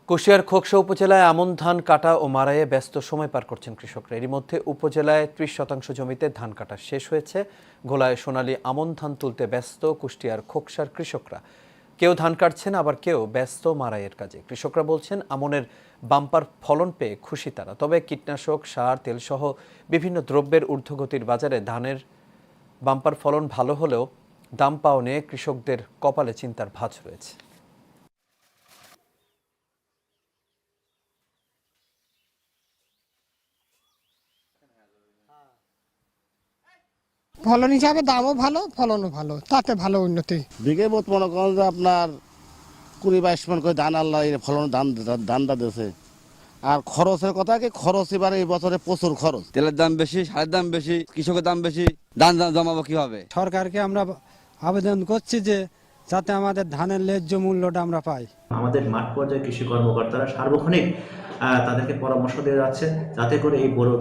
কুষ্টিয়ার খোকসা উপজেলায় আমন ধান কাটা ও মাড়াইয়ে ব্যস্ত সময় পার করছেন কৃষকরা। এরই মধ্যে উপজেলায় ৩০% জমিতে ধান কাটা শেষ হয়েছে। ঘোলায় সোনালী আমন ধান তুলতে ব্যস্ত কুষ্টিয়ার খোকসার কৃষকরা। কেউ ধান কাটছেন, আবার কেউ ব্যস্ত মাড়াইয়ের কাজে। কৃষকরা বলছেন, আমনের বাম্পার ফলন পেয়ে খুশি তারা। তবে কীটনাশক, সার, তেলসহ বিভিন্ন দ্রব্যের ঊর্ধ্বগতির বাজারে ধানের বাম্পার ফলন ভালো হলেও দাম পাওয়া নিয়ে কৃষকদের কপালে চিন্তার ভাঁজ রয়েছে। ফলন হিসাবে দামও ভালো, ফলনও ভালো, তাতে ভালো উন্নতি। বিঘে বোধ মনে করেন যে আপনার ২০-২২ মন করে ধান আল্লাহ ফলন ধানটা দিয়েছে। আর খরচের কথা কি, খরচ এবার এই বছরে প্রচুর খরচ। তেলের দাম বেশি, সারের দাম বেশি, কৃষকের দাম বেশি, ধান জমাবো কিভাবে? সরকারকে আমরা আবেদন করছি যে যাতে আমাদের ধানের ন্যায্য মূল্যটা আমরা পাই। আমাদের মাঠ পর্যায়ে কৃষি কর্মকর্তারা সার্বক্ষণিক তাদেরকে পরামর্শ দিয়ে যাচ্ছে যাতে করে এই বড়